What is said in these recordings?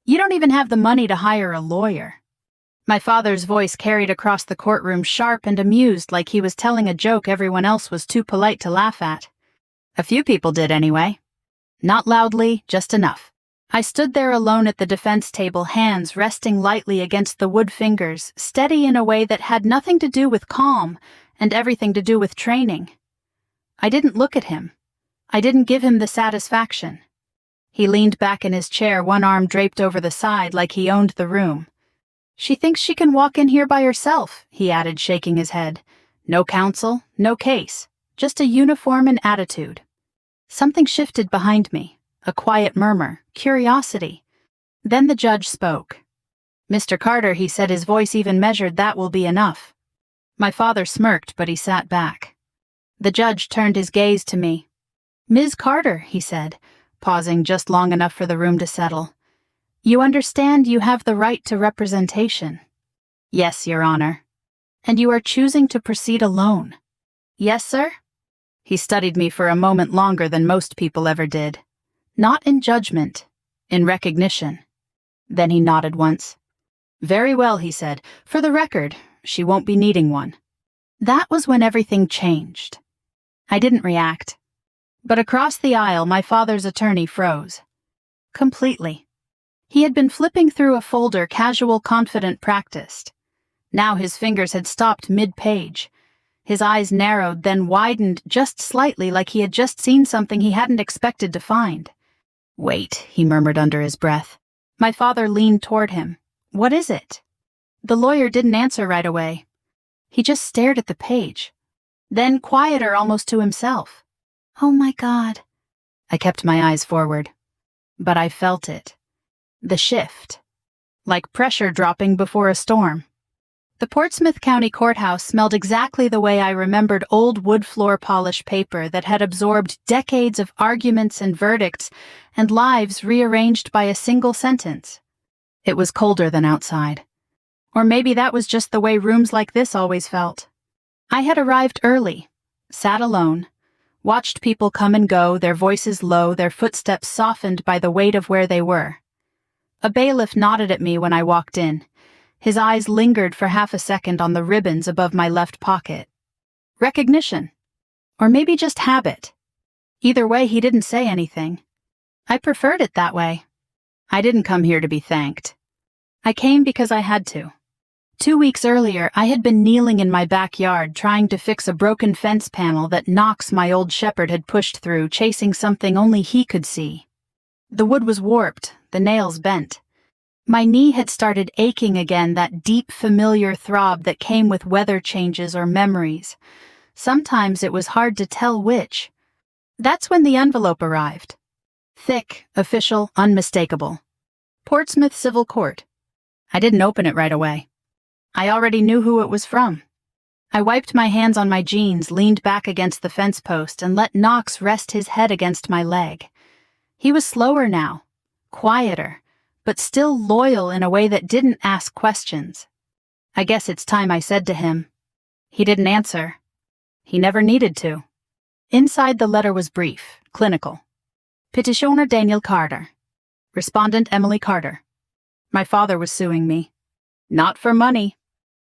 You don't even have the money to hire a lawyer." My father's voice carried across the courtroom, sharp and amused, like he was telling a joke everyone else was too polite to laugh at. A few people did anyway. Not loudly, just enough. I stood there alone at the defense table, hands resting lightly against the wood fingers, steady in a way that had nothing to do with calm and everything to do with training. I didn't look at him. I didn't give him the satisfaction. He leaned back in his chair, one arm draped over the side like he owned the room. "She thinks she can walk in here by herself," he added, shaking his head. "No counsel, no case, just a uniform and attitude." Something shifted behind me, a quiet murmur, curiosity. Then the judge spoke. "Mr. Carter," he said, his voice even measured, "that will be enough." My father smirked, but he sat back. The judge turned his gaze to me. "Ms. Carter," he said, pausing just long enough for the room to settle. "You understand you have the right to representation?" "Yes, Your Honor." "And you are choosing to proceed alone?" "Yes, sir." He studied me for a moment longer than most people ever did. Not in judgment, in recognition. Then he nodded once. "Very well," he said. "For the record, she won't be needing one." That was when everything changed. I didn't react. But across the aisle, my father's attorney froze. Completely. He had been flipping through a folder, casual, confident, practiced. Now his fingers had stopped mid-page. His eyes narrowed, then widened just slightly, like he had just seen something he hadn't expected to find. "Wait," he murmured under his breath. My father leaned toward him. "What is it?" The lawyer didn't answer right away. He just stared at the page. Then, quieter, almost to himself. "Oh my God." I kept my eyes forward. But I felt it. The shift. Like pressure dropping before a storm. The Portsmouth County Courthouse smelled exactly the way I remembered old wood floor polish paper that had absorbed decades of arguments and verdicts and lives rearranged by a single sentence. It was colder than outside. Or maybe that was just the way rooms like this always felt. I had arrived early, sat alone, watched people come and go, their voices low, their footsteps softened by the weight of where they were. A bailiff nodded at me when I walked in. His eyes lingered for half a second on the ribbons above my left pocket. Recognition. Or maybe just habit. Either way, he didn't say anything. I preferred it that way. I didn't come here to be thanked. I came because I had to. 2 weeks earlier, I had been kneeling in my backyard trying to fix a broken fence panel that Knox, my old shepherd, had pushed through, chasing something only he could see. The wood was warped, the nails bent. My knee had started aching again, that deep, familiar throb that came with weather changes or memories. Sometimes it was hard to tell which. That's when the envelope arrived. Thick, official, unmistakable. Portsmouth Civil Court. I didn't open it right away. I already knew who it was from. I wiped my hands on my jeans, leaned back against the fence post, and let Knox rest his head against my leg. He was slower now, quieter, but still loyal in a way that didn't ask questions. "I guess it's time," I said to him. He didn't answer. He never needed to. Inside the letter was brief, clinical. Petitioner Daniel Carter. Respondent Emily Carter. My father was suing me. Not for money.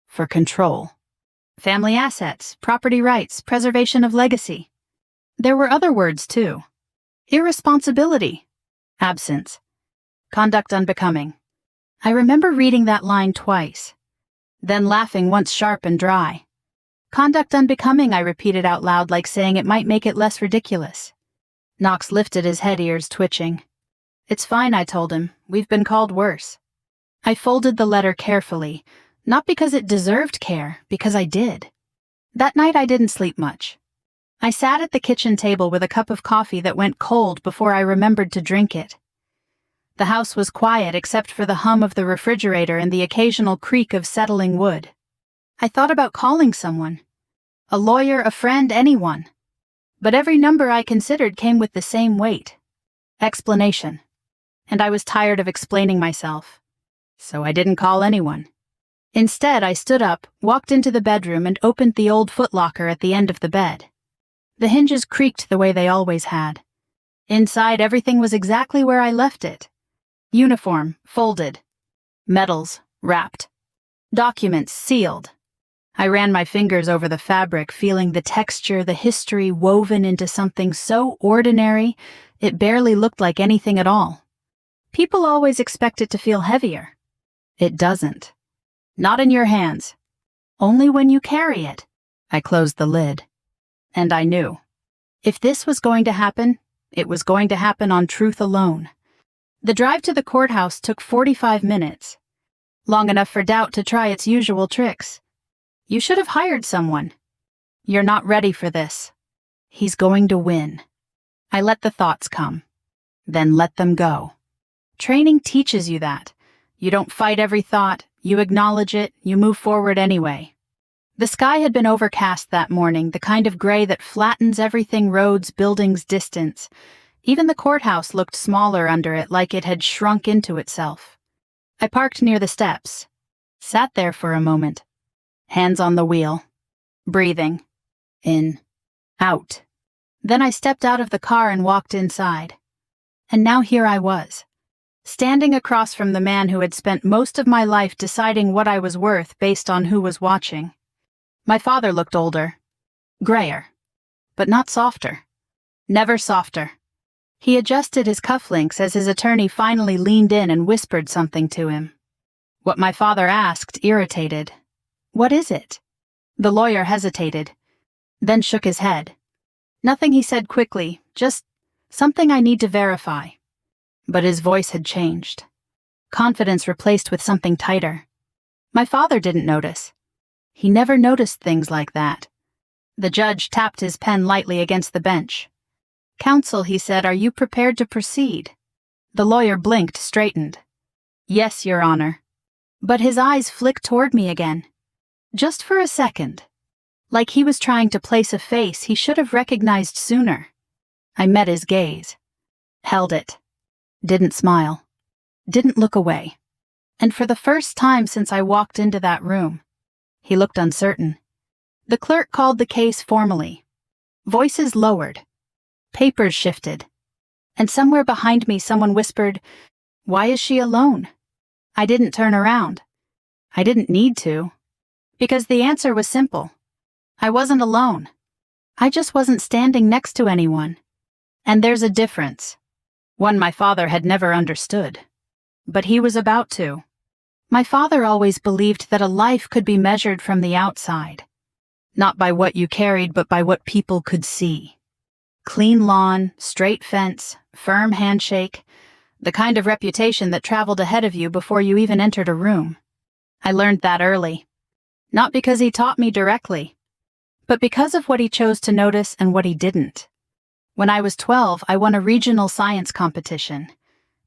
For control. Family assets, property rights, preservation of legacy. There were other words, too. Irresponsibility. Absence. Conduct unbecoming. I remember reading that line twice. Then laughing once, sharp and dry. Conduct unbecoming, I repeated out loud, like saying it might make it less ridiculous. Knox lifted his head, ears twitching. "It's fine," I told him. "We've been called worse." I folded the letter carefully, not because it deserved care, because I did. That night I didn't sleep much. I sat at the kitchen table with a cup of coffee that went cold before I remembered to drink it. The house was quiet except for the hum of the refrigerator and the occasional creak of settling wood. I thought about calling someone. A lawyer, a friend, anyone. But every number I considered came with the same weight. Explanation. And I was tired of explaining myself. So I didn't call anyone. Instead, I stood up, walked into the bedroom, and opened the old footlocker at the end of the bed. The hinges creaked the way they always had. Inside, everything was exactly where I left it. Uniform, folded. Medals, wrapped. Documents, sealed. I ran my fingers over the fabric, feeling the texture, the history woven into something so ordinary, it barely looked like anything at all. People always expect it to feel heavier. It doesn't. Not in your hands. Only when you carry it. I closed the lid. And I knew. If this was going to happen, it was going to happen on truth alone. The drive to the courthouse took 45 minutes. Long enough for doubt to try its usual tricks. You should have hired someone. You're not ready for this. He's going to win. I let the thoughts come. Then let them go. Training teaches you that. You don't fight every thought, you acknowledge it, you move forward anyway. The sky had been overcast that morning, the kind of gray that flattens everything: roads, buildings, distance. Even the courthouse looked smaller under it, like it had shrunk into itself. I parked near the steps, sat there for a moment, hands on the wheel, breathing, in, out. Then I stepped out of the car and walked inside. And now here I was, standing across from the man who had spent most of my life deciding what I was worth based on who was watching. My father looked older, grayer, but not softer. Never softer. He adjusted his cufflinks as his attorney finally leaned in and whispered something to him. What my father asked irritated. "What is it?" The lawyer hesitated, then shook his head. Nothing, he said quickly, just something I need to verify. But his voice had changed. Confidence replaced with something tighter. My father didn't notice. He never noticed things like that. The judge tapped his pen lightly against the bench. "Counsel," he said, "are you prepared to proceed?" The lawyer blinked, straightened. "Yes, Your Honor." But his eyes flicked toward me again. Just for a second. Like he was trying to place a face he should have recognized sooner. I met his gaze. Held it. Didn't smile. Didn't look away. And for the first time since I walked into that room, he looked uncertain. The clerk called the case formally. Voices lowered. Papers shifted. And somewhere behind me someone whispered, "Why is she alone?" I didn't turn around. I didn't need to. Because the answer was simple. I wasn't alone. I just wasn't standing next to anyone. And there's a difference. One my father had never understood. But he was about to. My father always believed that a life could be measured from the outside. Not by what you carried, but by what people could see. Clean lawn, straight fence, firm handshake, the kind of reputation that traveled ahead of you before you even entered a room. I learned that early. Not because he taught me directly, but because of what he chose to notice and what he didn't. When I was 12, I won a regional science competition.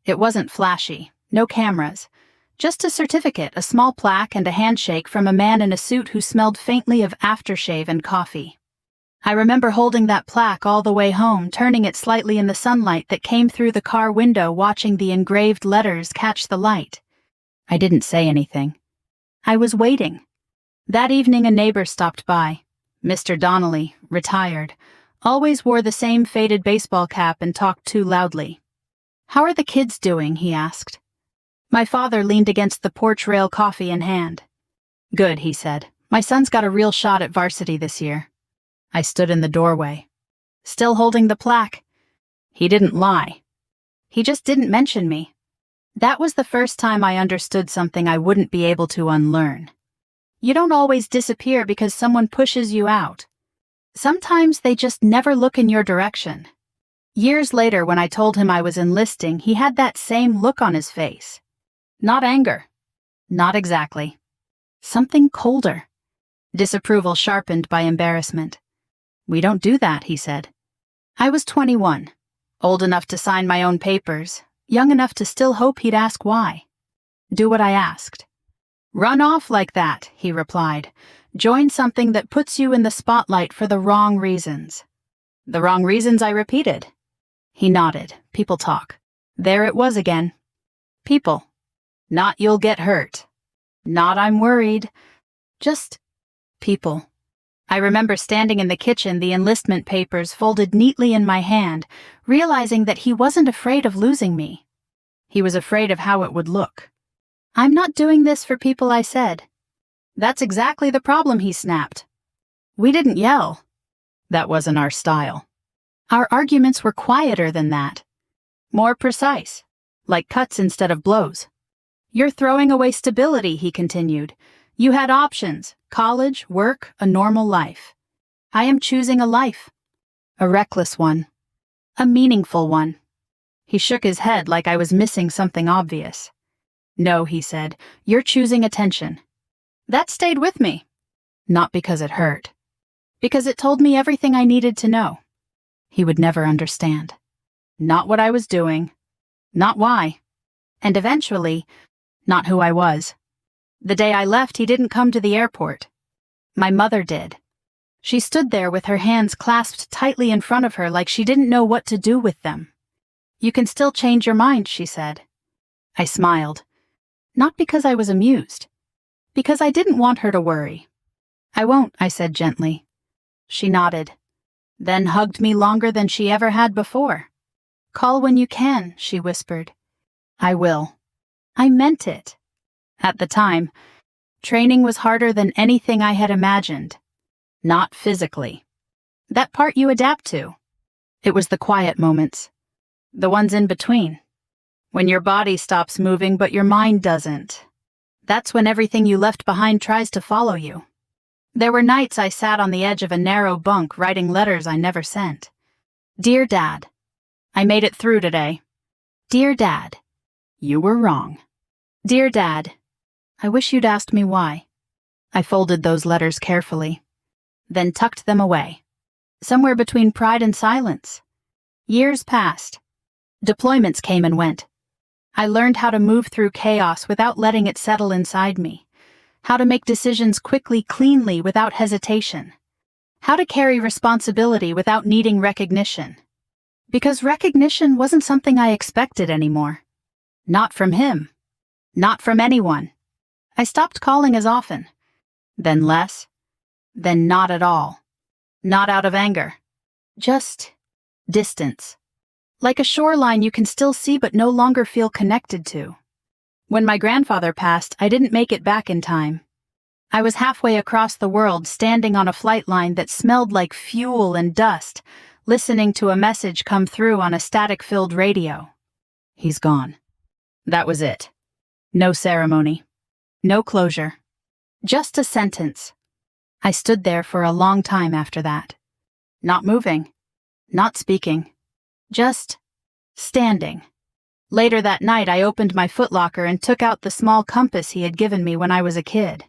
It wasn't flashy, no cameras, just a certificate, a small plaque, and a handshake from a man in a suit who smelled faintly of aftershave and coffee. I remember holding that plaque all the way home, turning it slightly in the sunlight that came through the car window, watching the engraved letters catch the light. I didn't say anything. I was waiting. That evening a neighbor stopped by. Mr. Donnelly, retired, always wore the same faded baseball cap and talked too loudly. "How are the kids doing?" he asked. My father leaned against the porch rail, coffee in hand. "Good," he said. "My son's got a real shot at varsity this year." I stood in the doorway, still holding the plaque. He didn't lie. He just didn't mention me. That was the first time I understood something I wouldn't be able to unlearn. You don't always disappear because someone pushes you out. Sometimes they just never look in your direction. Years later, when I told him I was enlisting, he had that same look on his face. Not anger. Not exactly. Something colder. Disapproval sharpened by embarrassment. "We don't do that," he said. I was 21, old enough to sign my own papers, young enough to still hope he'd ask why. Do what I asked. "Run off like that," he replied. "Join something that puts you in the spotlight for the wrong reasons." "The wrong reasons?" I repeated. He nodded. People talk. There it was again. People. Not "you'll get hurt." Not "I'm worried." Just people. I remember standing in the kitchen, the enlistment papers folded neatly in my hand, realizing that he wasn't afraid of losing me. He was afraid of how it would look. "I'm not doing this for people," I said. "That's exactly the problem," he snapped. We didn't yell. That wasn't our style. Our arguments were quieter than that. More precise, like cuts instead of blows. "You're throwing away stability," he continued. "You had options: college, work, a normal life. I am choosing a life. A reckless one. A meaningful one." He shook his head like I was missing something obvious. "No," he said, "you're choosing attention." That stayed with me. Not because it hurt. Because it told me everything I needed to know. He would never understand. Not what I was doing. Not why. And eventually, not who I was. The day I left, he didn't come to the airport. My mother did. She stood there with her hands clasped tightly in front of her like she didn't know what to do with them. "You can still change your mind," she said. I smiled. Not because I was amused. Because I didn't want her to worry. "I won't," I said gently. She nodded, then hugged me longer than she ever had before. "Call when you can," she whispered. "I will." I meant it. At the time, training was harder than anything I had imagined. Not physically. That part you adapt to. It was the quiet moments. The ones in between. When your body stops moving but your mind doesn't. That's when everything you left behind tries to follow you. There were nights I sat on the edge of a narrow bunk writing letters I never sent. "Dear Dad, I made it through today." "Dear Dad, you were wrong." "Dear Dad, I wish you'd asked me why." I folded those letters carefully, then tucked them away. Somewhere between pride and silence. Years passed. Deployments came and went. I learned how to move through chaos without letting it settle inside me. How to make decisions quickly, cleanly, without hesitation. How to carry responsibility without needing recognition. Because recognition wasn't something I expected anymore. Not from him. Not from anyone. I stopped calling as often. Then less. Then not at all. Not out of anger. Just distance. Like a shoreline you can still see but no longer feel connected to. When my grandfather passed, I didn't make it back in time. I was halfway across the world, standing on a flight line that smelled like fuel and dust, listening to a message come through on a static-filled radio. He's gone. That was it. No ceremony. No closure. Just a sentence. I stood there for a long time after that. Not moving. Not speaking. Just standing. Later that night, I opened my footlocker and took out the small compass he had given me when I was a kid.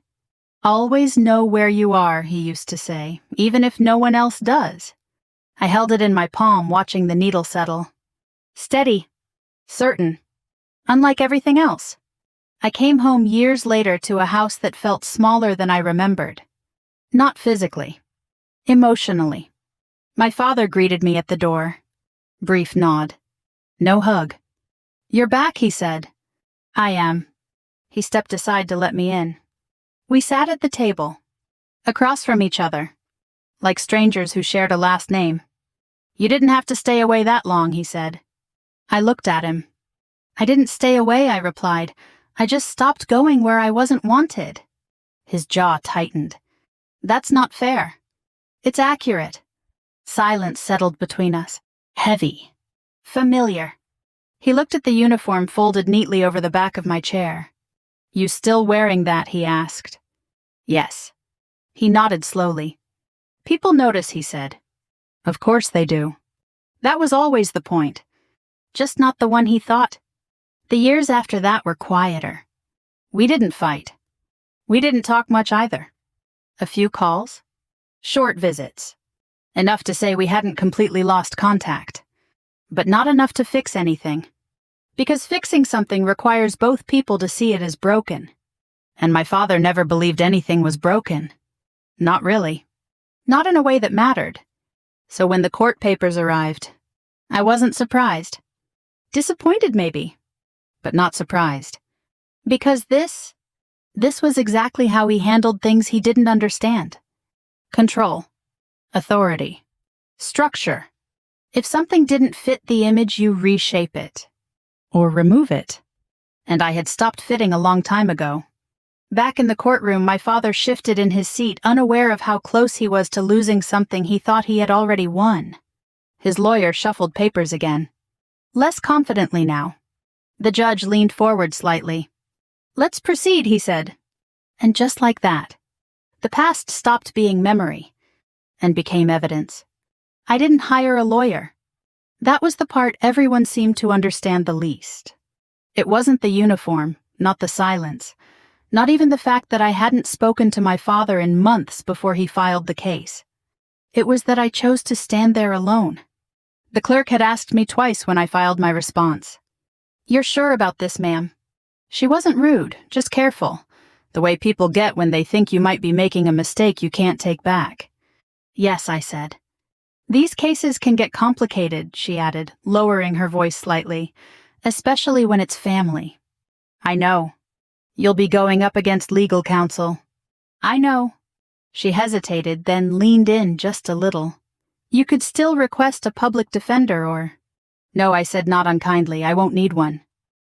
"Always know where you are," he used to say, "even if no one else does." I held it in my palm, watching the needle settle. Steady. Certain. Unlike everything else. I came home years later to a house that felt smaller than I remembered. Not physically. Emotionally. My father greeted me at the door. Brief nod. No hug. "You're back," he said. "I am." He stepped aside to let me in. We sat at the table, across from each other, like strangers who shared a last name. "You didn't have to stay away that long," he said. I looked at him. "I didn't stay away," I replied. "I just stopped going where I wasn't wanted." His jaw tightened. "That's not fair." "It's accurate." Silence settled between us. Heavy. Familiar. He looked at the uniform folded neatly over the back of my chair. "You still wearing that?" he asked. "Yes." He nodded slowly. "People notice," he said. "Of course they do." That was always the point. Just not the one he thought. The years after that were quieter. We didn't fight. We didn't talk much either. A few calls. Short visits. Enough to say we hadn't completely lost contact. But not enough to fix anything. Because fixing something requires both people to see it as broken. And my father never believed anything was broken. Not really. Not in a way that mattered. So when the court papers arrived, I wasn't surprised. Disappointed maybe, but not surprised. Because this was exactly how he handled things he didn't understand. Control. Authority. Structure. If something didn't fit the image, you reshape it. Or remove it. And I had stopped fitting a long time ago. Back in the courtroom, my father shifted in his seat, unaware of how close he was to losing something he thought he had already won. His lawyer shuffled papers again. Less confidently now. The judge leaned forward slightly. "Let's proceed," he said. And just like that, the past stopped being memory and became evidence. I didn't hire a lawyer. That was the part everyone seemed to understand the least. It wasn't the uniform, not the silence, not even the fact that I hadn't spoken to my father in months before he filed the case. It was that I chose to stand there alone. The clerk had asked me twice when I filed my response. "You're sure about this, ma'am?" She wasn't rude, just careful, the way people get when they think you might be making a mistake you can't take back. "Yes," I said. "These cases can get complicated," she added, lowering her voice slightly, "especially when it's family." "I know. You'll be going up against legal counsel." "I know." She hesitated, then leaned in just a little. "You could still request a public defender or—" "No," I said, not unkindly, "I won't need one."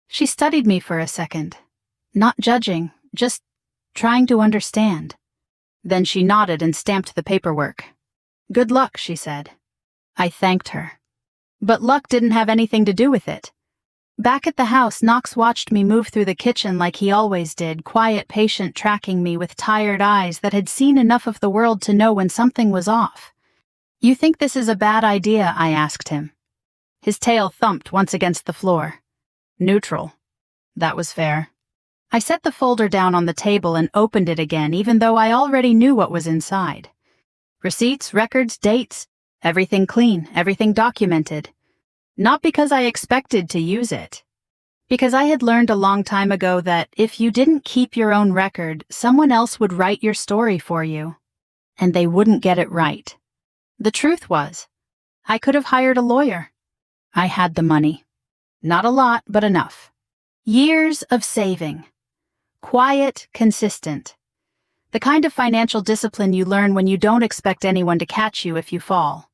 She studied me for a second, not judging, just trying to understand. Then she nodded and stamped the paperwork. "Good luck," she said. I thanked her. But luck didn't have anything to do with it. Back at the house, Knox watched me move through the kitchen like he always did, quiet, patient, tracking me with tired eyes that had seen enough of the world to know when something was off. "You think this is a bad idea?" I asked him. His tail thumped once against the floor. "Neutral." That was fair. I set the folder down on the table and opened it again, even though I already knew what was inside. Receipts, records, dates, everything clean, everything documented. Not because I expected to use it. Because I had learned a long time ago that if you didn't keep your own record, someone else would write your story for you. And they wouldn't get it right. The truth was, I could have hired a lawyer. I had the money. Not a lot, but enough. Years of saving. Quiet, consistent. The kind of financial discipline you learn when you don't expect anyone to catch you if you fall.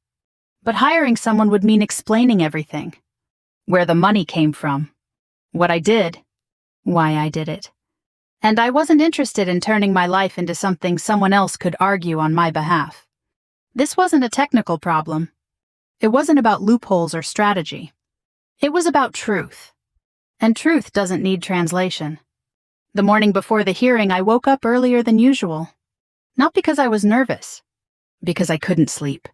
But hiring someone would mean explaining everything. Where the money came from. What I did. Why I did it. And I wasn't interested in turning my life into something someone else could argue on my behalf. This wasn't a technical problem. It wasn't about loopholes or strategy. It was about truth. And truth doesn't need translation. The morning before the hearing, I woke up earlier than usual. Not because I was nervous. Because I couldn't sleep.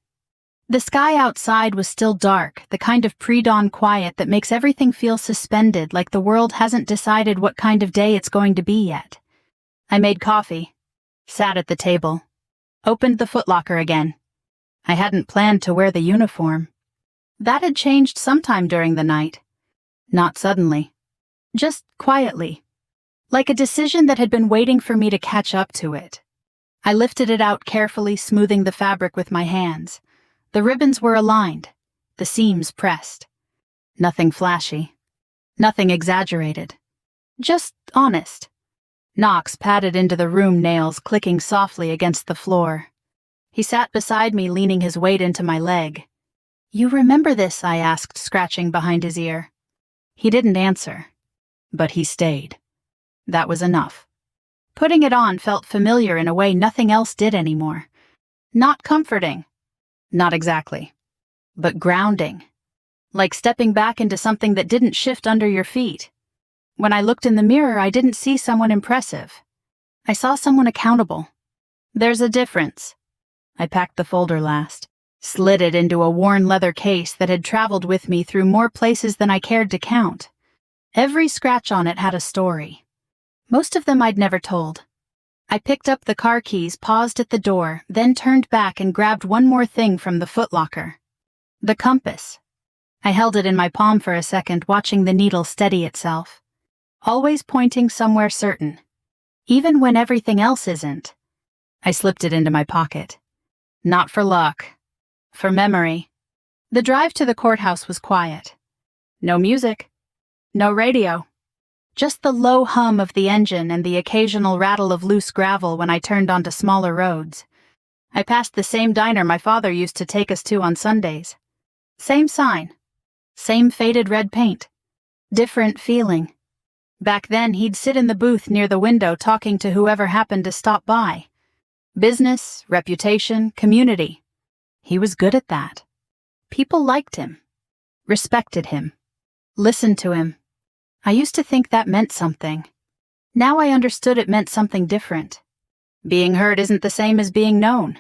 The sky outside was still dark, the kind of pre-dawn quiet that makes everything feel suspended, like the world hasn't decided what kind of day it's going to be yet. I made coffee, sat at the table, opened the footlocker again. I hadn't planned to wear the uniform. That had changed sometime during the night. Not suddenly. Just quietly. Like a decision that had been waiting for me to catch up to it. I lifted it out carefully, smoothing the fabric with my hands. The ribbons were aligned, the seams pressed. Nothing flashy. Nothing exaggerated. Just honest. Knox padded into the room, nails clicking softly against the floor. He sat beside me, leaning his weight into my leg. "You remember this?" I asked, scratching behind his ear. He didn't answer, but he stayed. That was enough. Putting it on felt familiar in a way nothing else did anymore. Not comforting. Not exactly. But grounding. Like stepping back into something that didn't shift under your feet. When I looked in the mirror, I didn't see someone impressive. I saw someone accountable. There's a difference. I packed the folder last, slid it into a worn leather case that had traveled with me through more places than I cared to count. Every scratch on it had a story. Most of them I'd never told. I picked up the car keys, paused at the door, then turned back and grabbed one more thing from the footlocker. The compass. I held it in my palm for a second, watching the needle steady itself. Always pointing somewhere certain. Even when everything else isn't. I slipped it into my pocket. Not for luck. For memory. The drive to the courthouse was quiet. No music. No radio. Just the low hum of the engine and the occasional rattle of loose gravel when I turned onto smaller roads. I passed the same diner my father used to take us to on Sundays. Same sign. Same faded red paint. Different feeling. Back then, he'd sit in the booth near the window talking to whoever happened to stop by. Business, reputation, community. He was good at that. People liked him, respected him, listened to him. I used to think that meant something. Now I understood it meant something different. Being heard isn't the same as being known.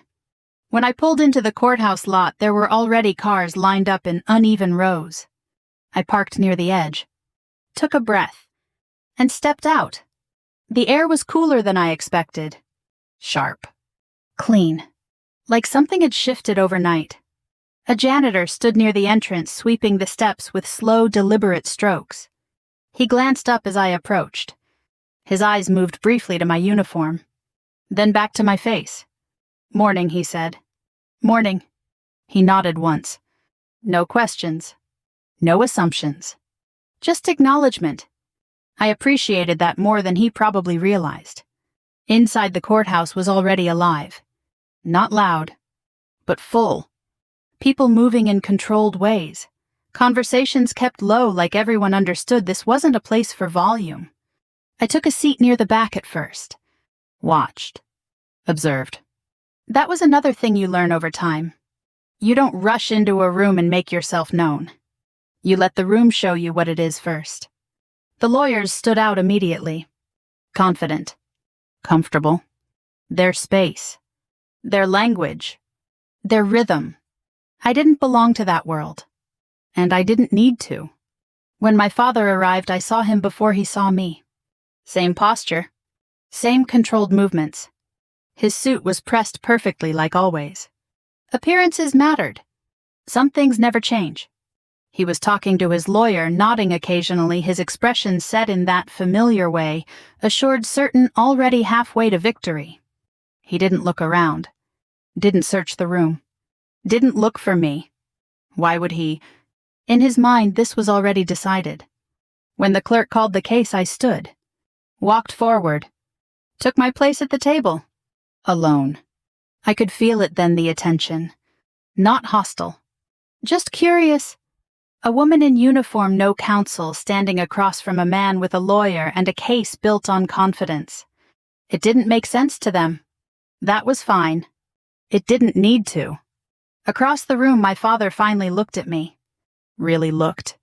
When I pulled into the courthouse lot, there were already cars lined up in uneven rows. I parked near the edge, took a breath, and stepped out. The air was cooler than I expected. Sharp. Clean. Like something had shifted overnight. A janitor stood near the entrance, sweeping the steps with slow, deliberate strokes. He glanced up as I approached. His eyes moved briefly to my uniform, then back to my face. "Morning," he said. "Morning." He nodded once. No questions. No assumptions. Just acknowledgement. I appreciated that more than he probably realized. Inside the courthouse was already alive. Not loud, but full. People moving in controlled ways. Conversations kept low, like everyone understood this wasn't a place for volume. I took a seat near the back at first. Watched. Observed. That was another thing you learn over time. You don't rush into a room and make yourself known. You let the room show you what it is first. The lawyers stood out immediately. Confident. Comfortable. Their space. Their language. Their rhythm. I didn't belong to that world. And I didn't need to. When my father arrived, I saw him before he saw me. Same posture. Same controlled movements. His suit was pressed perfectly like always. Appearances mattered. Some things never change. He was talking to his lawyer, nodding occasionally, his expression set in that familiar way, assured certain already halfway to victory. He didn't look around. Didn't search the room. Didn't look for me. Why would he? In his mind, this was already decided. When the clerk called the case, I stood. Walked forward. Took my place at the table. Alone. I could feel it then, the attention. Not hostile. Just curious. A woman in uniform, no counsel, standing across from a man with a lawyer and a case built on confidence. It didn't make sense to them. That was fine. It didn't need to. Across the room, my father finally looked at me. Really looked.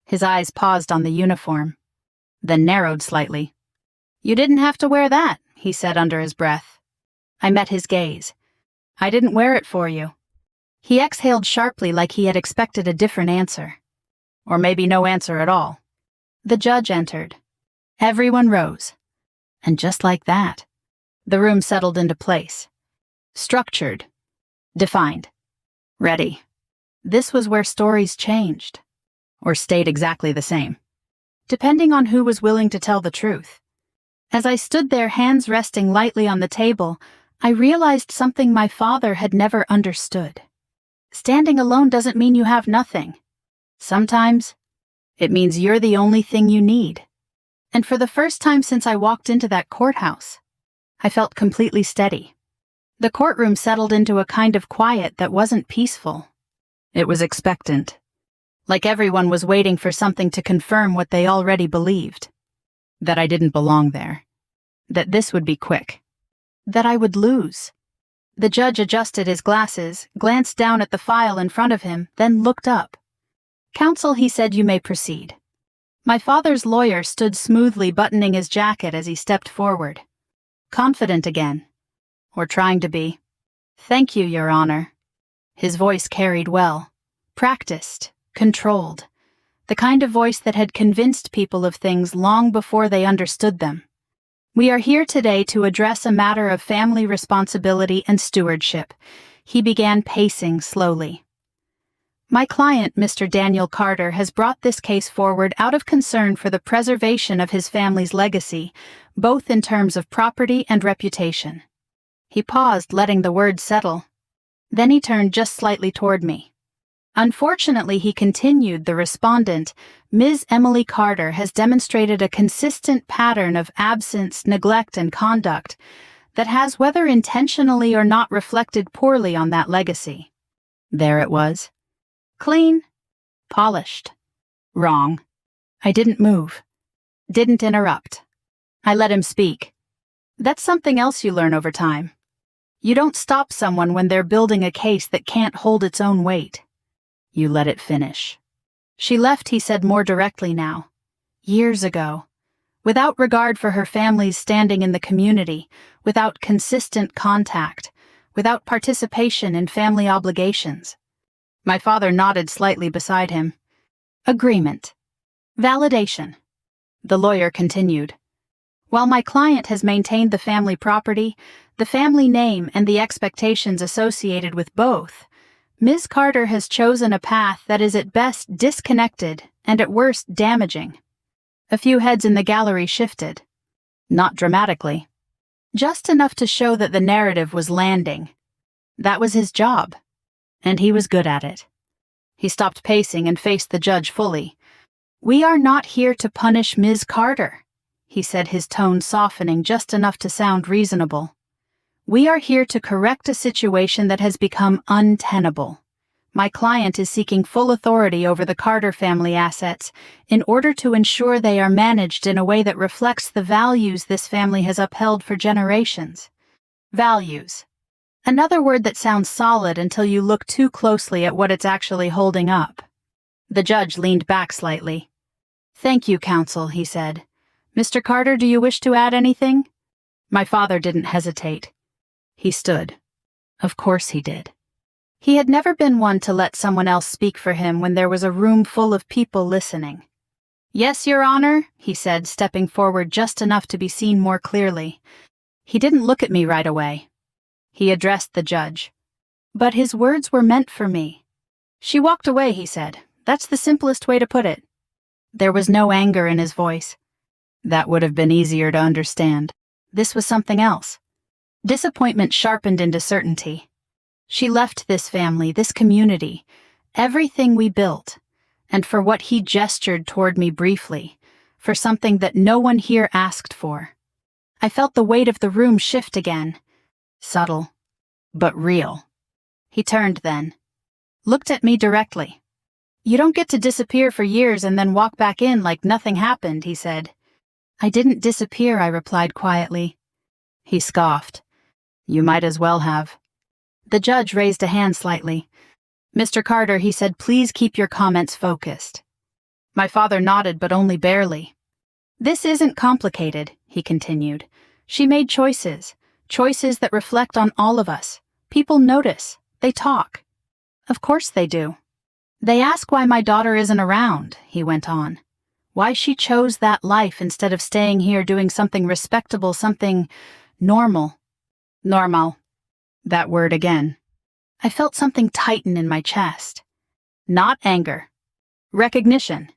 His eyes paused on the uniform, then narrowed slightly. "You didn't have to wear that," he said under his breath. I met his gaze. "I didn't wear it for you." He exhaled sharply, like he had expected a different answer. Or maybe no answer at all. The judge entered. Everyone rose. And just like that, the room settled into place. Structured. Defined. Ready. This was where stories changed. Or stayed exactly the same. Depending on who was willing to tell the truth. As I stood there, hands resting lightly on the table, I realized something my father had never understood. Standing alone doesn't mean you have nothing. Sometimes, it means you're the only thing you need. And for the first time since I walked into that courthouse, I felt completely steady. The courtroom settled into a kind of quiet that wasn't peaceful. It was expectant. Like everyone was waiting for something to confirm what they already believed. That I didn't belong there. That this would be quick. That I would lose. The judge adjusted his glasses, glanced down at the file in front of him, then looked up. "Counsel," he said, "you may proceed." My father's lawyer stood smoothly buttoning his jacket as he stepped forward. Confident again. Or trying to be. "Thank you, Your Honor." His voice carried well. Practiced. Controlled. The kind of voice that had convinced people of things long before they understood them. "We are here today to address a matter of family responsibility and stewardship." He began pacing slowly. "My client, Mr. Daniel Carter, has brought this case forward out of concern for the preservation of his family's legacy, both in terms of property and reputation." He paused, letting the words settle. Then he turned just slightly toward me. "Unfortunately," he continued, "the respondent, Ms. Emily Carter, has demonstrated a consistent pattern of absence, neglect, and conduct that has, whether intentionally or not, reflected poorly on that legacy." There it was. Clean. Polished. Wrong. I didn't move. Didn't interrupt. I let him speak. That's something else you learn over time. You don't stop someone when they're building a case that can't hold its own weight. You let it finish. She left, he said more directly now. Years ago. Without regard for her family's standing in the community, without consistent contact, without participation in family obligations. My father nodded slightly beside him. Agreement. Validation. The lawyer continued. While my client has maintained the family property, the family name and the expectations associated with both, Ms. Carter has chosen a path that is at best disconnected and at worst damaging. A few heads in the gallery shifted. Not dramatically. Just enough to show that the narrative was landing. That was his job, and he was good at it. He stopped pacing and faced the judge fully. We are not here to punish Ms. Carter, he said, his tone softening just enough to sound reasonable. We are here to correct a situation that has become untenable. My client is seeking full authority over the Carter family assets in order to ensure they are managed in a way that reflects the values this family has upheld for generations. Values. Another word that sounds solid until you look too closely at what it's actually holding up. The judge leaned back slightly. Thank you, counsel, he said. Mr. Carter, do you wish to add anything? My father didn't hesitate. He stood. Of course he did. He had never been one to let someone else speak for him when there was a room full of people listening. Yes, Your Honor, he said, stepping forward just enough to be seen more clearly. He didn't look at me right away. He addressed the judge. But his words were meant for me. She walked away, he said. That's the simplest way to put it. There was no anger in his voice. That would have been easier to understand. This was something else. Disappointment sharpened into certainty. She left this family, this community, everything we built, and for what he gestured toward me briefly, for something that no one here asked for. I felt the weight of the room shift again. Subtle, but real. He turned then. Looked at me directly. You don't get to disappear for years and then walk back in like nothing happened, he said. I didn't disappear, I replied quietly. He scoffed. You might as well have. The judge raised a hand slightly. Mr. Carter, he said, please keep your comments focused. My father nodded, but only barely. This isn't complicated, he continued. She made choices that reflect on all of us. People notice. They talk. Of course they do. They ask why my daughter isn't around, he went on. Why she chose that life instead of staying here doing something respectable, something normal. Normal. That word again. I felt something tighten in my chest. Not anger. Recognition.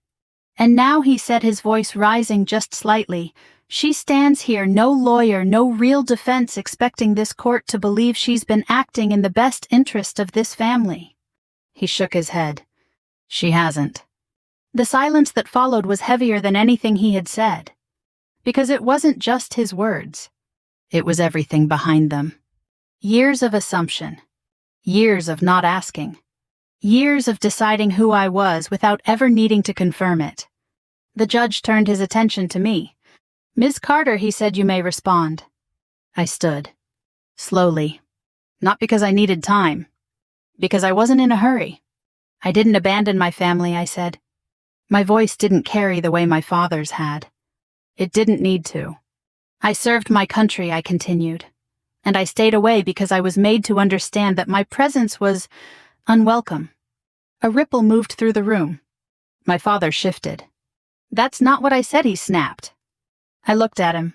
And now, he said, his voice rising just slightly, she stands here, no lawyer, no real defense, expecting this court to believe she's been acting in the best interest of this family. He shook his head. She hasn't. The silence that followed was heavier than anything he had said. Because it wasn't just his words. It was everything behind them. Years of assumption. Years of not asking. Years of deciding who I was without ever needing to confirm it. The judge turned his attention to me. Ms. Carter, he said, you may respond. I stood. Slowly. Not because I needed time. Because I wasn't in a hurry. I didn't abandon my family, I said. My voice didn't carry the way my father's had. It didn't need to. I served my country, I continued. And I stayed away because I was made to understand that my presence was unwelcome. A ripple moved through the room. My father shifted. That's not what I said, he snapped. I looked at him.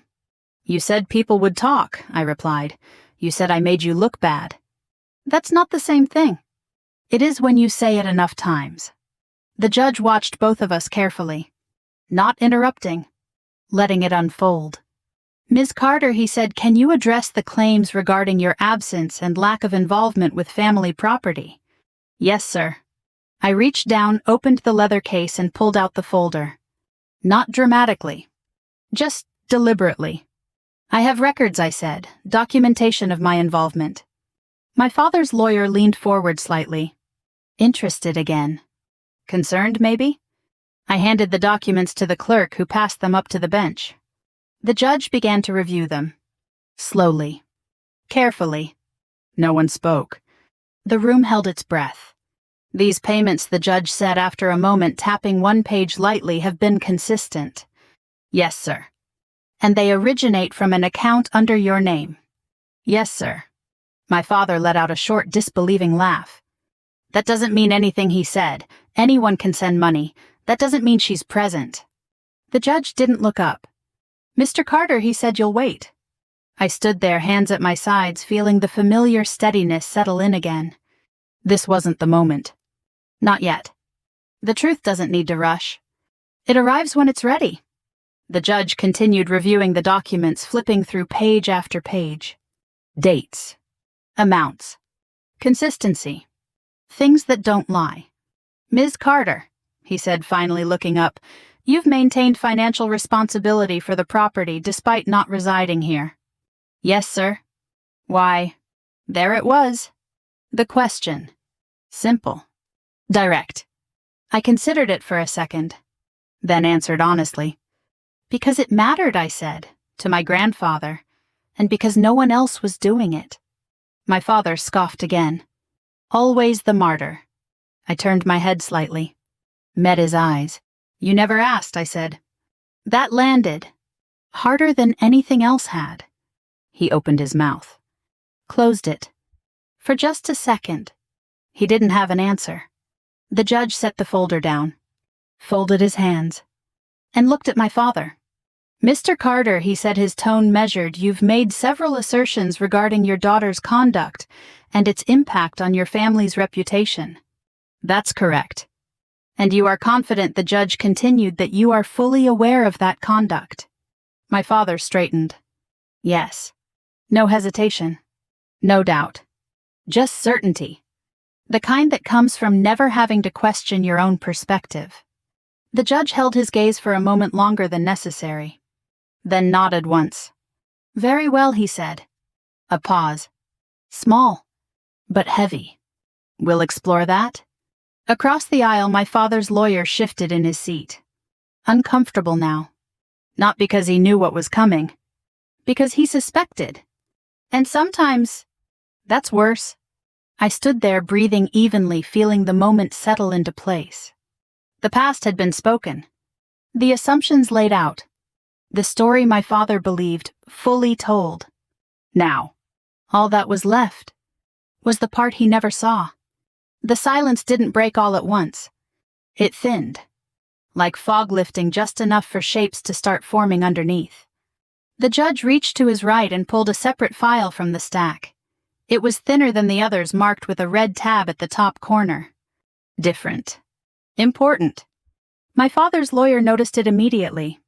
You said people would talk, I replied. You said I made you look bad. That's not the same thing. It is when you say it enough times. The judge watched both of us carefully. Not interrupting. Letting it unfold. Ms. Carter, he said, can you address the claims regarding your absence and lack of involvement with family property? Yes, sir. I reached down, opened the leather case, and pulled out the folder. Not dramatically. Just deliberately. I have records, I said, documentation of my involvement. My father's lawyer leaned forward slightly. Interested again. Concerned, maybe? I handed the documents to the clerk, who passed them up to the bench. The judge began to review them. Slowly. Carefully. No one spoke. The room held its breath. These payments, the judge said after a moment, tapping one page lightly, have been consistent. Yes, sir. And they originate from an account under your name. Yes, sir. My father let out a short, disbelieving laugh. That doesn't mean anything, he said. Anyone can send money. That doesn't mean she's present. The judge didn't look up. Mr. Carter, he said, you'll wait. I stood there, hands at my sides, feeling the familiar steadiness settle in again. This wasn't the moment. Not yet. The truth doesn't need to rush. It arrives when it's ready. The judge continued reviewing the documents, flipping through page after page. Dates. Amounts. Consistency. Things that don't lie. Ms. Carter, he said, finally looking up, you've maintained financial responsibility for the property despite not residing here. Yes, sir. Why, there it was. The question. Simple. Direct. I considered it for a second, then answered honestly. Because it mattered, I said, to my grandfather, and because no one else was doing it. My father scoffed again. Always the martyr. I turned my head slightly. Met his eyes. You never asked, I said. That landed. Harder than anything else had. He opened his mouth. Closed it. For just a second. He didn't have an answer. The judge set the folder down, folded his hands, and looked at my father. Mr. Carter, he said, his tone measured, you've made several assertions regarding your daughter's conduct and its impact on your family's reputation. That's correct. And you are confident, the judge continued, that you are fully aware of that conduct. My father straightened. Yes. No hesitation. No doubt. Just certainty. The kind that comes from never having to question your own perspective. The judge held his gaze for a moment longer than necessary, then nodded once. Very well, he said. A pause. Small, but heavy. We'll explore that. Across the aisle, my father's lawyer shifted in his seat. Uncomfortable now. Not because he knew what was coming, because he suspected. And sometimes, that's worse. I stood there, breathing evenly, feeling the moment settle into place. The past had been spoken. The assumptions laid out. The story my father believed, fully told. Now, all that was left was the part he never saw. The silence didn't break all at once. It thinned, like fog lifting, just enough for shapes to start forming underneath. The judge reached to his right and pulled a separate file from the stack. It was thinner than the others, marked with a red tab at the top corner. Different. Important. My father's lawyer noticed it immediately.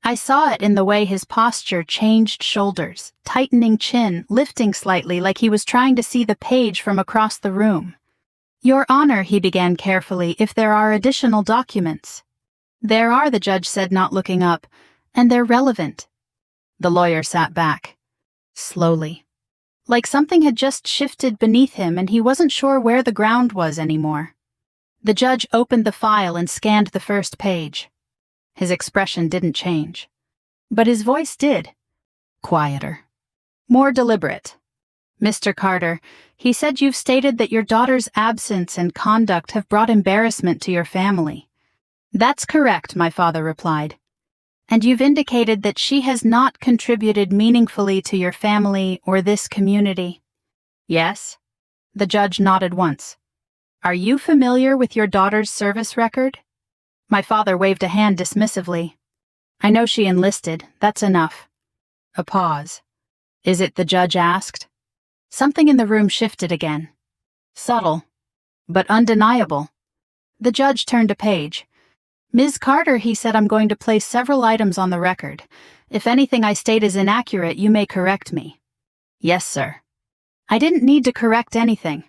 I saw it in the way his posture changed: shoulders, tightening chin, lifting slightly like he was trying to see the page from across the room. Your Honor, he began carefully, if there are additional documents. There are, the judge said, not looking up, and they're relevant. The lawyer sat back. Slowly. Like something had just shifted beneath him and he wasn't sure where the ground was anymore. The judge opened the file and scanned the first page. His expression didn't change, but his voice did. Quieter. More deliberate. Mr. Carter, he said, you've stated that your daughter's absence and conduct have brought embarrassment to your family. That's correct, my father replied. And you've indicated that she has not contributed meaningfully to your family or this community. Yes? The judge nodded once. Are you familiar with your daughter's service record? My father waved a hand dismissively. I know she enlisted, that's enough. A pause. Is it, the judge asked? Something in the room shifted again. Subtle, but undeniable. The judge turned a page. Ms. Carter, he said, I'm going to place several items on the record. If anything I state is inaccurate, you may correct me. Yes, sir. I didn't need to correct anything.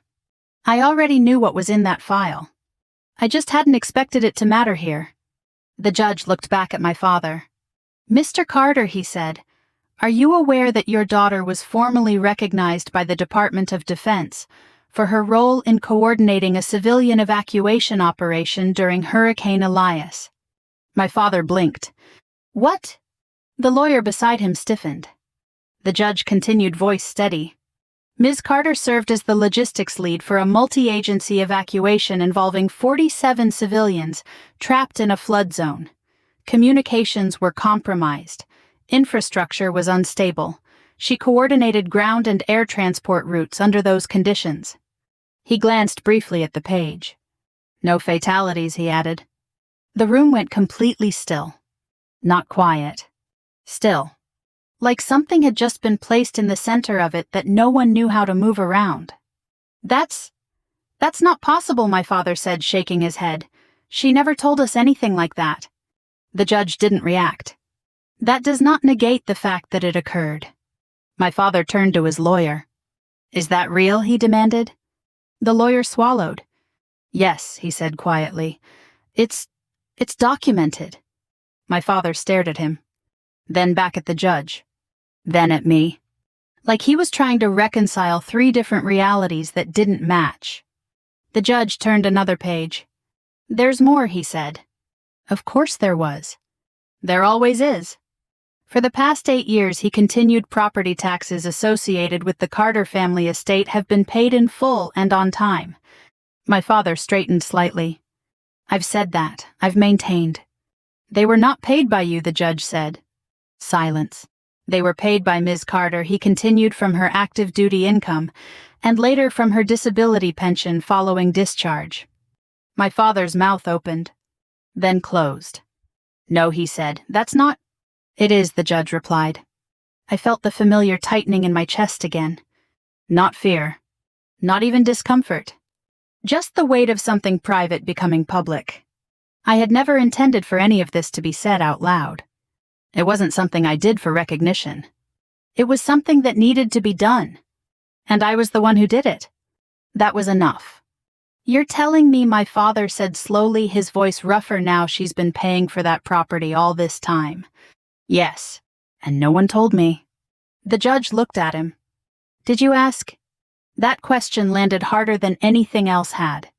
I already knew what was in that file. I just hadn't expected it to matter here. The judge looked back at my father. Mr. Carter, he said, are you aware that your daughter was formally recognized by the Department of Defense for her role in coordinating a civilian evacuation operation during Hurricane Elias? My father blinked. What? The lawyer beside him stiffened. The judge continued, voice steady. Ms. Carter served as the logistics lead for a multi-agency evacuation involving 47 civilians trapped in a flood zone. Communications were compromised. Infrastructure was unstable. She coordinated ground and air transport routes under those conditions. He glanced briefly at the page. No fatalities, he added. The room went completely still. Not quiet. Still. Like something had just been placed in the center of it that no one knew how to move around. That's not possible, my father said, shaking his head. She never told us anything like that. The judge didn't react. That does not negate the fact that it occurred. My father turned to his lawyer. Is that real? He demanded. The lawyer swallowed. Yes, he said quietly. It's documented. My father stared at him. Then back at the judge. Then at me. Like he was trying to reconcile three different realities that didn't match. The judge turned another page. There's more, he said. Of course there was. There always is. For the past 8 years, he continued, property taxes associated with the Carter family estate have been paid in full and on time. My father straightened slightly. I've said that. I've maintained. They were not paid by you, the judge said. Silence. They were paid by Ms. Carter, he continued, from her active duty income, and later from her disability pension following discharge. My father's mouth opened, then closed. No, he said, that's not. It is, the judge replied. I felt the familiar tightening in my chest again. Not fear. Not even discomfort. Just the weight of something private becoming public. I had never intended for any of this to be said out loud. It wasn't something I did for recognition. It was something that needed to be done. And I was the one who did it. That was enough. You're telling me, my father said slowly, his voice rougher now, she's been paying for that property all this time. Yes. And no one told me. The judge looked at him. Did you ask? That question landed harder than anything else had.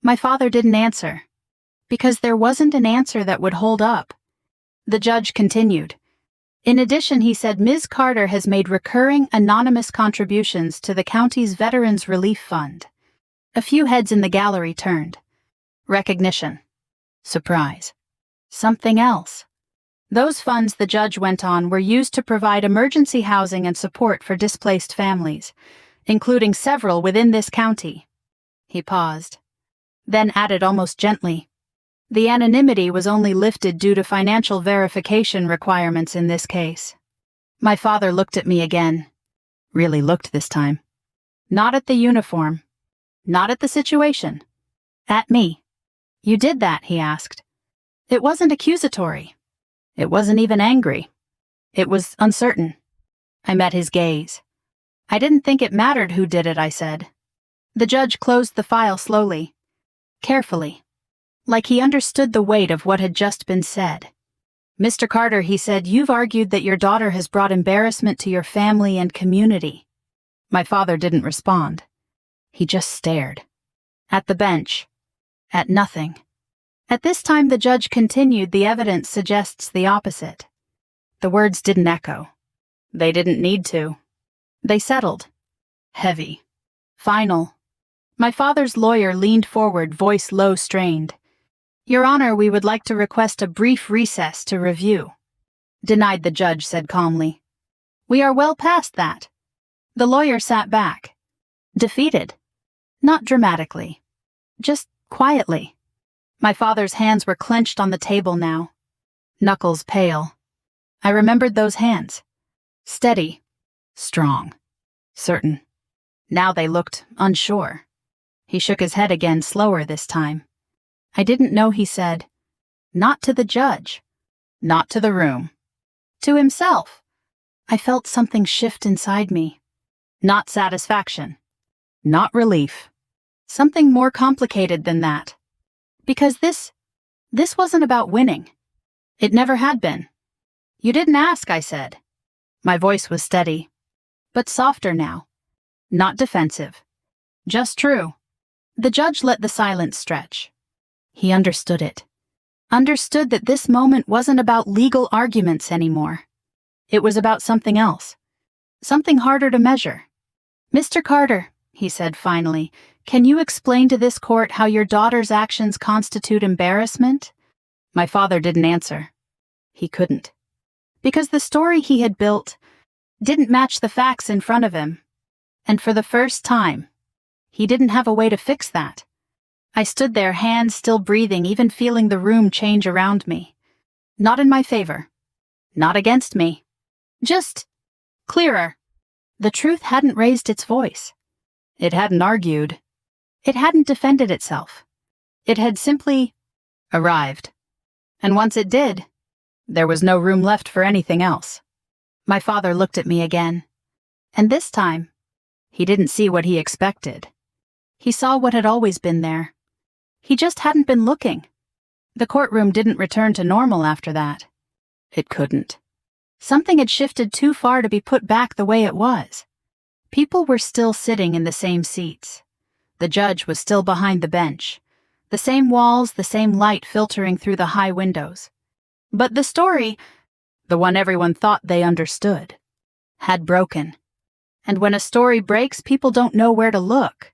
My father didn't answer. Because there wasn't an answer that would hold up. The judge continued. In addition, he said, Ms. Carter has made recurring anonymous contributions to the county's Veterans Relief Fund. A few heads in the gallery turned. Recognition. Surprise. Something else. Those funds, the judge went on, were used to provide emergency housing and support for displaced families, including several within this county. He paused. Then added almost gently. The anonymity was only lifted due to financial verification requirements in this case. My father looked at me again. Really looked this time. Not at the uniform. Not at the situation. At me. You did that, he asked. It wasn't accusatory. It wasn't even angry. It was uncertain. I met his gaze. I didn't think it mattered who did it, I said. The judge closed the file slowly. Carefully. Like he understood the weight of what had just been said. Mr. Carter, he said, you've argued that your daughter has brought embarrassment to your family and community. My father didn't respond. He just stared. At the bench. At nothing. At this time, the judge continued, the evidence suggests the opposite. The words didn't echo. They didn't need to. They settled. Heavy. Final. My father's lawyer leaned forward, voice low, strained. Your Honor, we would like to request a brief recess to review. Denied, the judge said calmly. We are well past that. The lawyer sat back. Defeated. Not dramatically. Just quietly. My father's hands were clenched on the table now. Knuckles pale. I remembered those hands. Steady. Strong. Certain. Now they looked unsure. He shook his head again, slower this time. I didn't know, he said. Not to the judge. Not to the room. To himself. I felt something shift inside me. Not satisfaction. Not relief. Something more complicated than that. Because this wasn't about winning. It never had been. You didn't ask, I said. My voice was steady. But softer now. Not defensive. Just true. The judge let the silence stretch. He understood it. understood that this moment wasn't about legal arguments anymore. It was about something else. Something harder to measure. "Mr. Carter," he said finally, "can you explain to this court how your daughter's actions constitute embarrassment?" My father didn't answer. He couldn't. Because the story he had built didn't match the facts in front of him. And for the first time, he didn't have a way to fix that. I stood there, hands still breathing, even feeling the room change around me. Not in my favor. Not against me. Just clearer. The truth hadn't raised its voice. It hadn't argued. It hadn't defended itself. It had simply arrived. And once it did, there was no room left for anything else. My father looked at me again. And this time, he didn't see what he expected. He saw what had always been there. He just hadn't been looking. The courtroom didn't return to normal after that. It couldn't. Something had shifted too far to be put back the way it was. People were still sitting in the same seats. The judge was still behind the bench. The same walls, the same light filtering through the high windows. But the story, the one everyone thought they understood, had broken. And when a story breaks, people don't know where to look.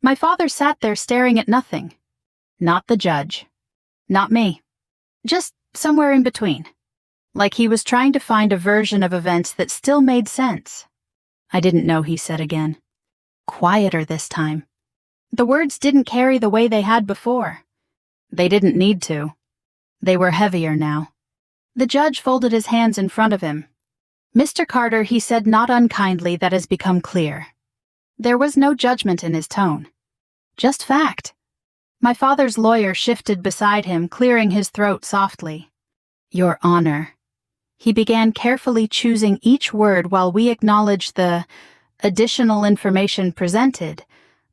My father sat there staring at nothing. Not the judge. Not me. Just somewhere in between. Like he was trying to find a version of events that still made sense. "I didn't know," he said again. Quieter this time. The words didn't carry the way they had before. They didn't need to. They were heavier now. The judge folded his hands in front of him. "Mr. Carter," he said not unkindly, "that has become clear." There was no judgment in his tone. Just fact. My father's lawyer shifted beside him, clearing his throat softly. "Your Honor." He began carefully choosing each word while we acknowledged the additional information presented.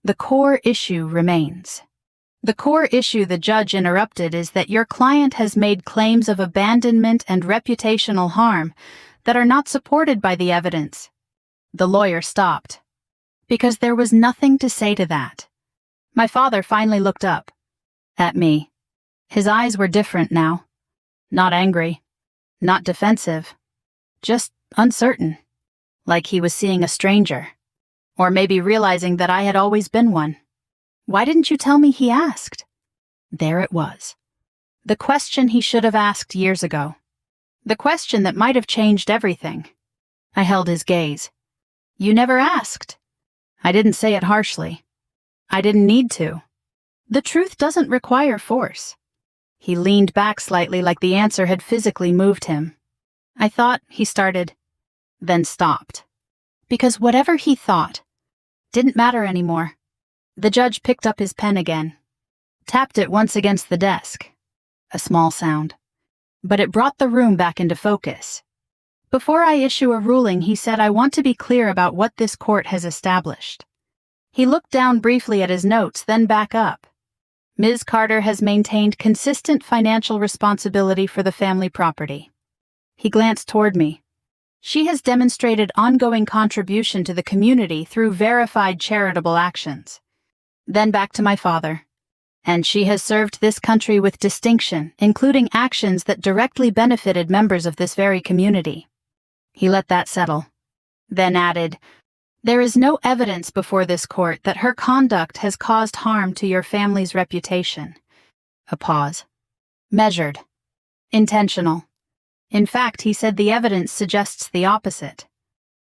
"The core issue remains." "The core issue," the judge interrupted, "is that your client has made claims of abandonment and reputational harm that are not supported by the evidence." The lawyer stopped. Because there was nothing to say to that. My father finally looked up. At me. His eyes were different now. Not angry. Not defensive. Just uncertain. Like he was seeing a stranger. Or maybe realizing that I had always been one. "Why didn't you tell me?" he asked. There it was. The question he should have asked years ago. The question that might have changed everything. I held his gaze. "You never asked." I didn't say it harshly. I didn't need to. The truth doesn't require force. He leaned back slightly like the answer had physically moved him. "I thought," he started, then stopped. Because whatever he thought didn't matter anymore. The judge picked up his pen again, tapped it once against the desk. A small sound. But it brought the room back into focus. "Before I issue a ruling," he said, "I want to be clear about what this court has established." He looked down briefly at his notes, then back up. "Ms. Carter has maintained consistent financial responsibility for the family property." He glanced toward me. "She has demonstrated ongoing contribution to the community through verified charitable actions." Then back to my father. "And she has served this country with distinction, including actions that directly benefited members of this very community." He let that settle. Then added, "There is no evidence before this court that her conduct has caused harm to your family's reputation." A pause. "Measured. Intentional. In fact," he said, "the evidence suggests the opposite."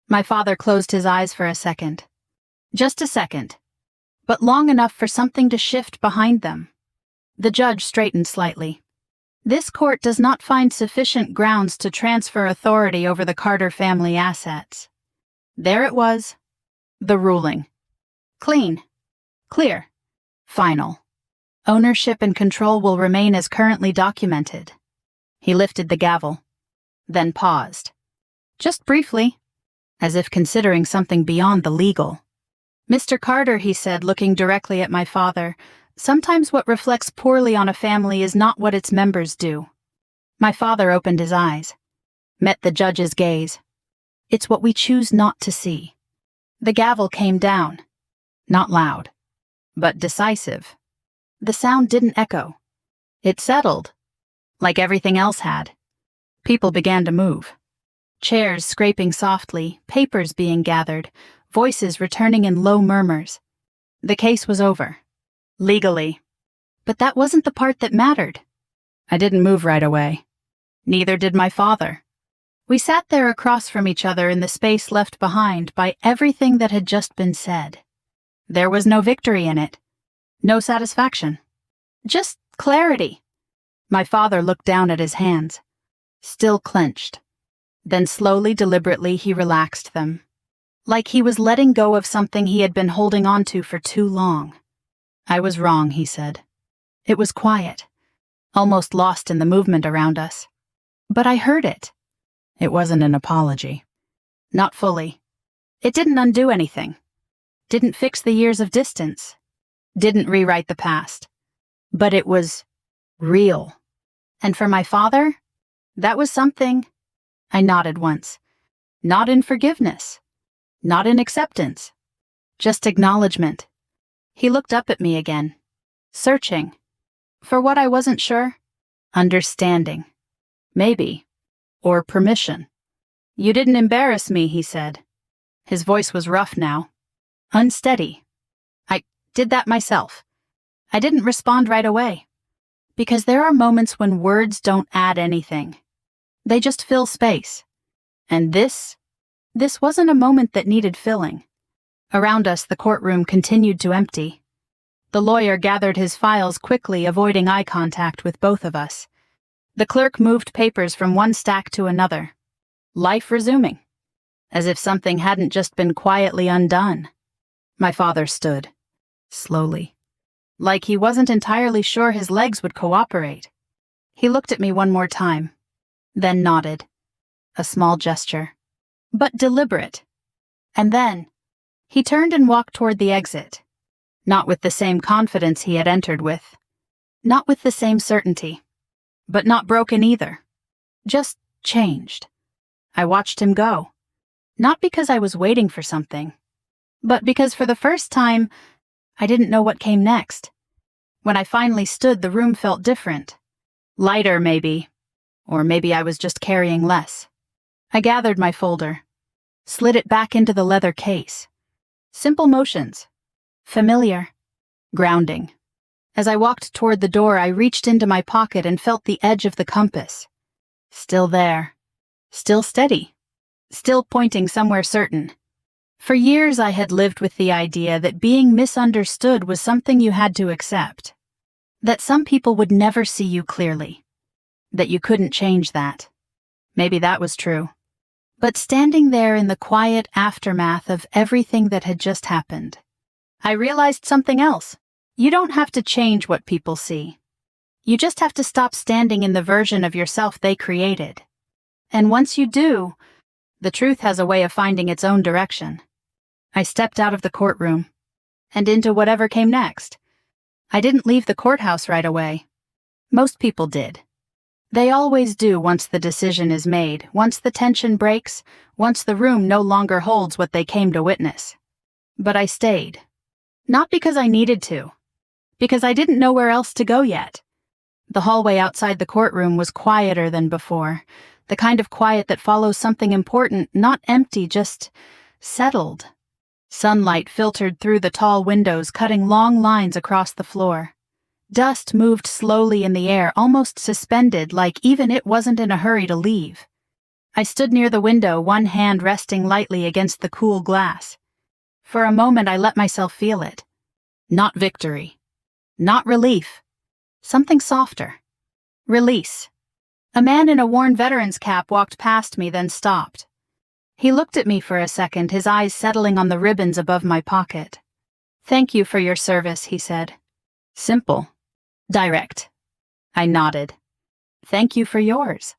My father closed his eyes for a second. Just a second. But long enough for something to shift behind them. The judge straightened slightly. "This court does not find sufficient grounds to transfer authority over the Carter family assets." There it was. The ruling. Clean. Clear. Final. Ownership and control will remain as currently documented. He lifted the gavel, then paused. Just briefly, as if considering something beyond the legal. "Mr. Carter," he said, looking directly at my father, "sometimes what reflects poorly on a family is not what its members do." My father opened his eyes, met the judge's gaze. "It's what we choose not to see." The gavel came down, not loud, but decisive. The sound didn't echo. It settled, like everything else had. People began to move. Chairs scraping softly, papers being gathered, voices returning in low murmurs. The case was over. Legally. But that wasn't the part that mattered. I didn't move right away. Neither did my father. We sat there across from each other in the space left behind by everything that had just been said. There was no victory in it. No satisfaction. Just clarity. My father looked down at his hands, still clenched. Then slowly, deliberately, he relaxed them. Like he was letting go of something he had been holding on to for too long. I was wrong, he said. It was quiet, almost lost in the movement around us. But I heard it. It wasn't an apology. Not fully. It didn't undo anything. Didn't fix the years of distance. Didn't rewrite the past. But it was real. And for my father, that was something. I nodded once. Not in forgiveness. Not in acceptance. Just acknowledgement. He looked up at me again. Searching. For what I wasn't sure. Understanding. Maybe. Or permission. You didn't embarrass me, he said. His voice was rough now. Unsteady. I did that myself. I didn't respond right away. Because there are moments when words don't add anything. They just fill space. And this wasn't a moment that needed filling. Around us, the courtroom continued to empty. The lawyer gathered his files quickly, avoiding eye contact with both of us. The clerk moved papers from one stack to another. Life resuming. As if something hadn't just been quietly undone. My father stood. Slowly. Like he wasn't entirely sure his legs would cooperate. He looked at me one more time. Then nodded. A small gesture. But deliberate. And then, he turned and walked toward the exit. Not with the same confidence he had entered with. Not with the same certainty. But not broken either. Just changed. I watched him go. Not because I was waiting for something. But because for the first time, I didn't know what came next. When I finally stood, the room felt different. Lighter, maybe. Or maybe I was just carrying less. I gathered my folder. Slid it back into the leather case. Simple motions. Familiar. Grounding. As I walked toward the door, I reached into my pocket and felt the edge of the compass. Still there. Still steady. Still pointing somewhere certain. For years I had lived with the idea that being misunderstood was something you had to accept. That some people would never see you clearly. That you couldn't change that. Maybe that was true. But standing there in the quiet aftermath of everything that had just happened, I realized something else. You don't have to change what people see. You just have to stop standing in the version of yourself they created. And once you do, the truth has a way of finding its own direction. I stepped out of the courtroom and into whatever came next. I didn't leave the courthouse right away. Most people did. They always do once the decision is made, once the tension breaks, once the room no longer holds what they came to witness. But I stayed. Not because I needed to. Because I didn't know where else to go yet. The hallway outside the courtroom was quieter than before. The kind of quiet that follows something important, not empty, just settled. Sunlight filtered through the tall windows, cutting long lines across the floor. Dust moved slowly in the air, almost suspended, like even it wasn't in a hurry to leave. I stood near the window, one hand resting lightly against the cool glass. For a moment I let myself feel it. Not victory. Not relief. Something softer. Release. A man in a worn veteran's cap walked past me, then stopped. He looked at me for a second, his eyes settling on the ribbons above my pocket. "Thank you for your service," he said. Simple. Direct. I nodded. "Thank you for yours."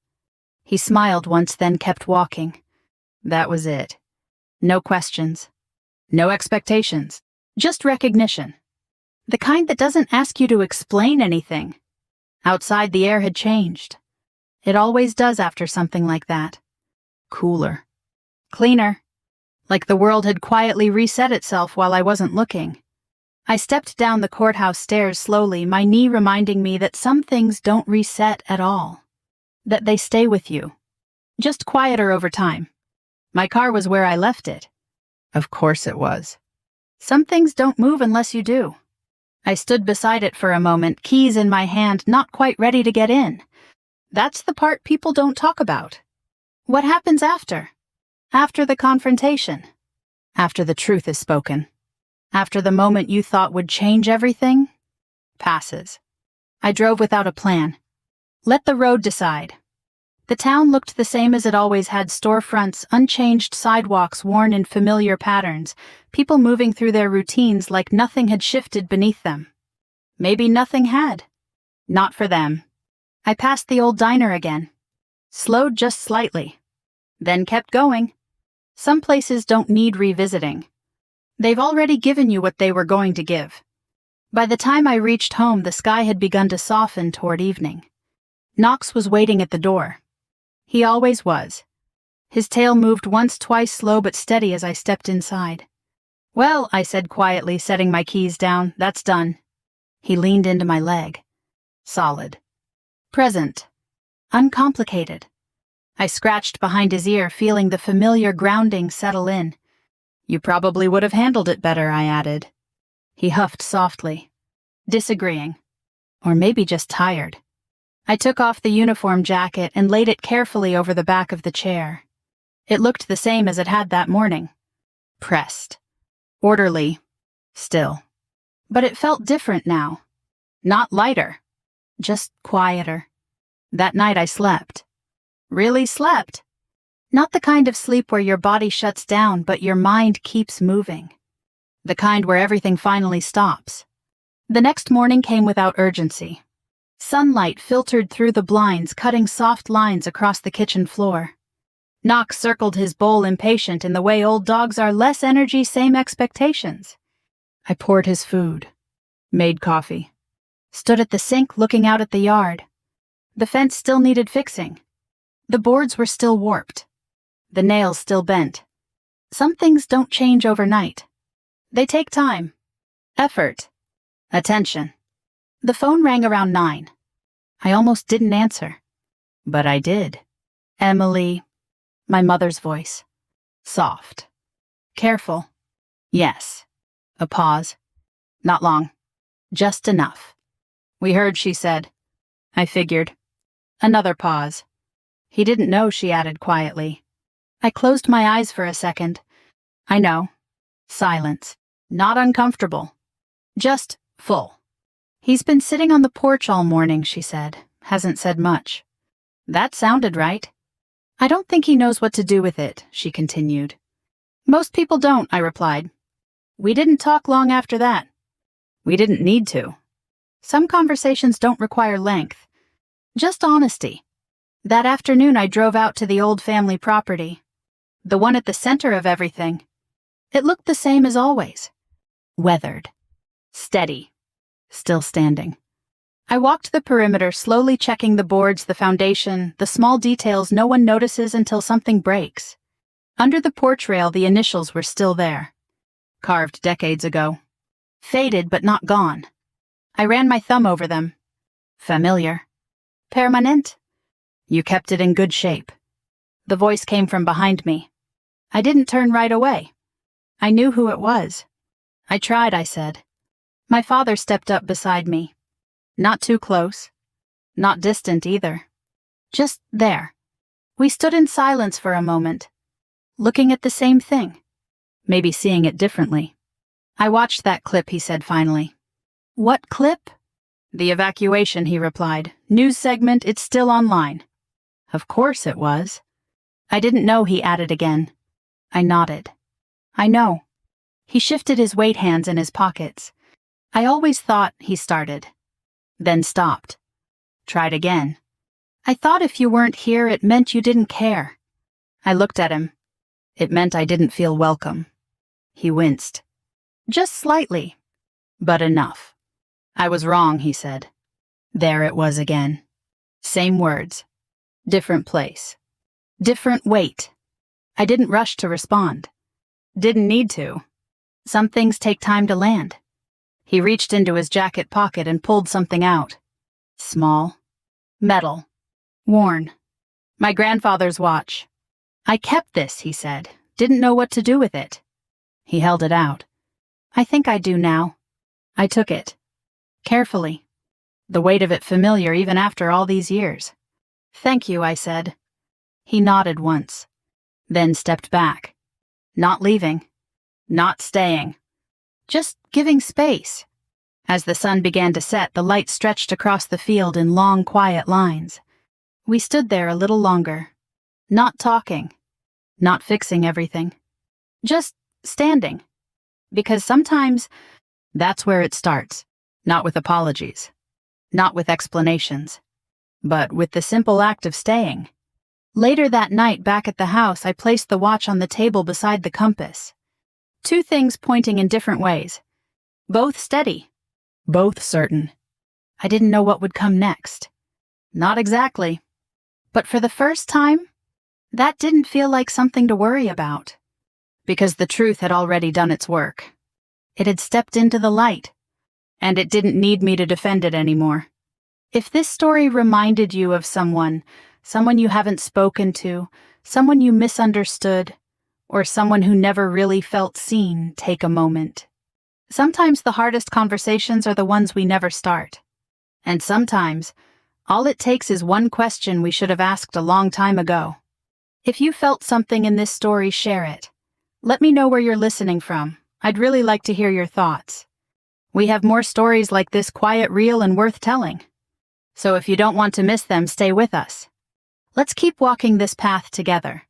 He smiled once, then kept walking. That was it. No questions. No expectations. Just recognition. The kind that doesn't ask you to explain anything. Outside, the air had changed. It always does after something like that. Cooler. Cleaner. Like the world had quietly reset itself while I wasn't looking. I stepped down the courthouse stairs slowly, my knee reminding me that some things don't reset at all. That they stay with you. Just quieter over time. My car was where I left it. Of course it was. Some things don't move unless you do. I stood beside it for a moment, keys in my hand, not quite ready to get in. That's the part people don't talk about. What happens after? After the confrontation. After the truth is spoken. After the moment you thought would change everything passes. I drove without a plan. Let the road decide. The town looked the same as it always had, storefronts, unchanged sidewalks worn in familiar patterns, people moving through their routines like nothing had shifted beneath them. Maybe nothing had. Not for them. I passed the old diner again. Slowed just slightly. Then kept going. Some places don't need revisiting. They've already given you what they were going to give. By the time I reached home, the sky had begun to soften toward evening. Knox was waiting at the door. He always was. His tail moved once, twice, slow but steady as I stepped inside. "Well," I said quietly, setting my keys down, "that's done." He leaned into my leg. Solid. Present. Uncomplicated. I scratched behind his ear, feeling the familiar grounding settle in. "You probably would have handled it better," I added. He huffed softly. Disagreeing. Or maybe just tired. I took off the uniform jacket and laid it carefully over the back of the chair. It looked the same as it had that morning. Pressed. Orderly. Still. But it felt different now. Not lighter. Just quieter. That night I slept. Really slept. Not the kind of sleep where your body shuts down but your mind keeps moving. The kind where everything finally stops. The next morning came without urgency. Sunlight filtered through the blinds, cutting soft lines across the kitchen floor. Knox circled his bowl, impatient in the way old dogs are, less energy, same expectations. I poured his food. Made coffee. Stood at the sink looking out at the yard. The fence still needed fixing. The boards were still warped. The nails still bent. Some things don't change overnight. They take time. Effort. Attention. The phone rang around 9. I almost didn't answer. But I did. Emily. My mother's voice. Soft. Careful. Yes. A pause. Not long. Just enough. "We heard," she said. I figured. Another pause. "He didn't know," she added quietly. I closed my eyes for a second. I know. Silence. Not uncomfortable. Just full. "He's been sitting on the porch all morning," she said. "Hasn't said much." That sounded right. "I don't think he knows what to do with it," she continued. "Most people don't," I replied. We didn't talk long after that. We didn't need to. Some conversations don't require length. Just honesty. That afternoon I drove out to the old family property. The one at the center of everything. It looked the same as always. Weathered. Steady. Still standing. I walked the perimeter, slowly checking the boards, the foundation, the small details no one notices until something breaks. Under the porch rail, the initials were still there. Carved decades ago. Faded but not gone. I ran my thumb over them. Familiar. Permanent. You kept it in good shape. The voice came from behind me. I didn't turn right away. I knew who it was. I tried, I said. My father stepped up beside me. Not too close. Not distant either. Just there. We stood in silence for a moment, looking at the same thing, maybe seeing it differently. I watched that clip, he said finally. What clip? The evacuation, he replied. News segment, it's still online. Of course it was. I didn't know, he added again. I nodded. I know. He shifted his weight hands in his pockets. I always thought, he started. Then stopped. Tried again. I thought if you weren't here, it meant you didn't care. I looked at him. It meant I didn't feel welcome. He winced. Just slightly. But enough. I was wrong, he said. There it was again. Same words. Different place. Different weight. I didn't rush to respond. Didn't need to. Some things take time to land. He reached into his jacket pocket and pulled something out. Small. Metal. Worn. My grandfather's watch. I kept this, he said. Didn't know what to do with it. He held it out. I think I do now. I took it. Carefully. The weight of it familiar even after all these years. Thank you, I said. He nodded once. Then stepped back. Not leaving. Not staying. Just giving space. As the sun began to set, the light stretched across the field in long, quiet lines. We stood there a little longer. Not talking. Not fixing everything. Just standing. Because sometimes that's where it starts. Not with apologies. Not with explanations. But with the simple act of staying. Later that night, back at the house, I placed the watch on the table beside the compass. Two things pointing in different ways. Both steady. Both certain. I didn't know what would come next. Not exactly. But for the first time, that didn't feel like something to worry about. Because the truth had already done its work. It had stepped into the light. And it didn't need me to defend it anymore. If this story reminded you of someone you haven't spoken to, someone you misunderstood, or someone who never really felt seen, take a moment. Sometimes the hardest conversations are the ones we never start. And sometimes, all it takes is one question we should have asked a long time ago. If you felt something in this story, share it. Let me know where you're listening from. I'd really like to hear your thoughts. We have more stories like this, quiet, real, and worth telling. So if you don't want to miss them, stay with us. Let's keep walking this path together.